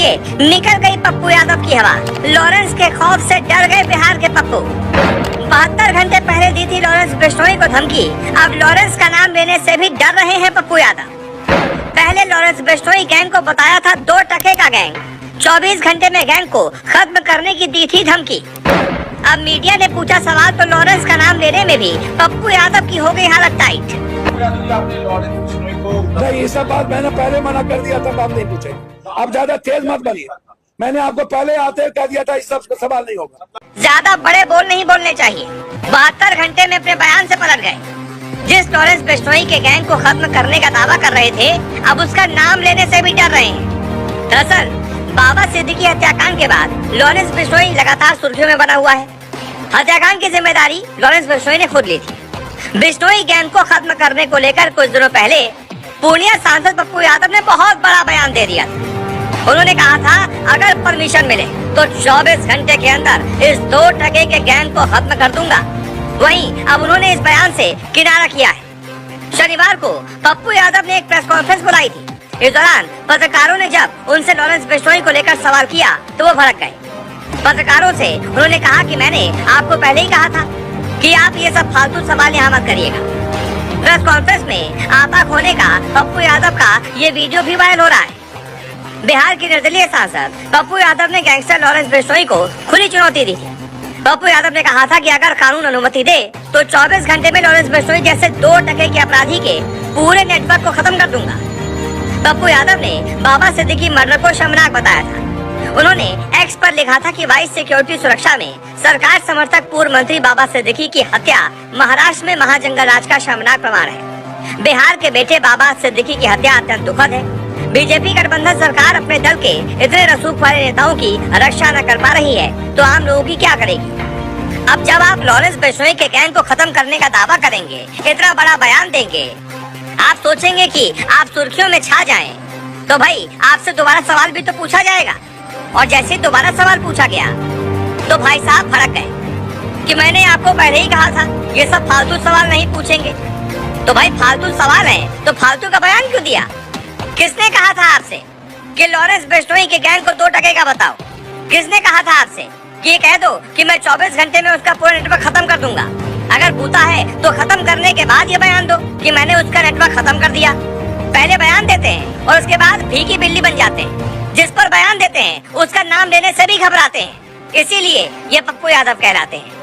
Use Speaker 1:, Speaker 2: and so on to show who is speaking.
Speaker 1: देखिए, निकल गई पप्पू यादव की हवा। लॉरेंस के खौफ से डर गए बिहार के पप्पू। 72 घंटे पहले दी थी लॉरेंस बिश्नोई को धमकी, अब लॉरेंस का नाम लेने से भी डर रहे हैं पप्पू यादव। पहले लॉरेंस बिश्नोई गैंग को बताया था 2 टके का गैंग, 24 घंटे में गैंग को खत्म करने की दी थी धमकी। अब मीडिया ने पूछा सवाल तो लॉरेंस का नाम लेने में भी पप्पू यादव की हो गई हालत टाइट।
Speaker 2: नहीं, ये सब बात मैंने पहले मना कर दिया था, बात नहीं पूछे। अब ज्यादा तेज मत बनिए, मैंने आपको पहले आते कह दिया था, इस सब का सवाल नहीं होगा।
Speaker 1: ज्यादा बड़े बोल नहीं बोलने चाहिए। 72 घंटे में अपने बयान से पलट गए। जिस लॉरेंस बिश्नोई के गैंग को खत्म करने का दावा कर रहे थे, अब उसका नाम लेने से भी डर रहे हैं। दरअसल बाबा सिद्दीकी हत्याकांड के बाद लॉरेंस बिश्नोई लगातार सुर्खियों में बना हुआ है। हत्याकांड की जिम्मेदारी लॉरेंस बिश्नोई ने खुद ली थी। बिश्नोई गैंग को खत्म करने को लेकर कुछ दिनों पहले पूर्णिया सांसद पप्पू यादव ने बहुत बड़ा बयान दे दिया था। उन्होंने कहा था अगर परमिशन मिले तो 24 घंटे के अंदर इस 2 टके के गैंग को खत्म कर दूंगा। वहीं अब उन्होंने इस बयान से किनारा किया है। शनिवार को पप्पू यादव ने एक प्रेस कॉन्फ्रेंस बुलाई थी। इस दौरान पत्रकारों ने जब उनसे लॉरेंस बिश्नोई को लेकर सवाल किया तो वो भड़क गए। पत्रकारों से उन्होंने कहा कि मैंने आपको पहले ही कहा था कि आप ये सब फालतू सवाल यहाँ मत करिएगा। प्रेस कॉन्फ्रेंस में आपा खोने का पप्पू यादव का ये वीडियो भी वायरल हो रहा है। बिहार के निर्दलीय सांसद पप्पू यादव ने गैंगस्टर लॉरेंस बिश्नोई को खुली चुनौती दी थी। पप्पू यादव ने कहा था कि अगर कानून अनुमति दे तो 24 घंटे में लॉरेंस बिश्नोई जैसे 2 टके के अपराधी के पूरे नेटवर्क को खत्म कर दूंगा। पप्पू यादव ने बाबा सिद्दीकी मर्डर को शर्मनाक बताया था। उन्होंने एक्स पर लिखा था कि वाइस सिक्योरिटी सुरक्षा में सरकार समर्थक पूर्व मंत्री बाबा सिद्दीकी की हत्या महाराष्ट्र में महाजंगल राज का शर्मनाक प्रमाण है। बिहार के बेटे बाबा सिद्दीकी की हत्या अत्यंत दुखद है। बीजेपी गठबंधन सरकार अपने दल के इतने रसूख वाले नेताओं की रक्षा न कर पा रही है तो आम लोगों की क्या करेगी। अब जब आप लॉरेंस बिश्नोई के गैंग को खत्म करने का दावा करेंगे, इतना बड़ा बयान देंगे, आप सोचेंगे कि आप सुर्खियों में छा जाएं, तो भाई आपसे दोबारा सवाल भी तो पूछा जाएगा। और जैसे दोबारा सवाल पूछा गया तो भाई साहब भड़क गए कि मैंने आपको पहले ही कहा था ये सब फालतू सवाल नहीं पूछेंगे। तो भाई फालतू सवाल है तो फालतू का बयान क्यों दिया? किसने कहा था आपसे कि लॉरेंस बिश्नोई के गैंग को 2 टके का बताओ? किसने कहा था आपसे कि ये कह दो कि मैं 24 घंटे में उसका पूरा नेटवर्क खत्म कर दूंगा? अगर पूछा है तो खत्म करने के बाद ये बयान दो कि मैंने उसका नेटवर्क खत्म कर दिया। पहले बयान देते हैं और उसके बाद भीगी बिल्ली बन जाते हैं। जिस पर बयान देते हैं उसका नाम लेने से भी घबराते हैं। इसीलिए ये पप्पू यादव कहलाते हैं।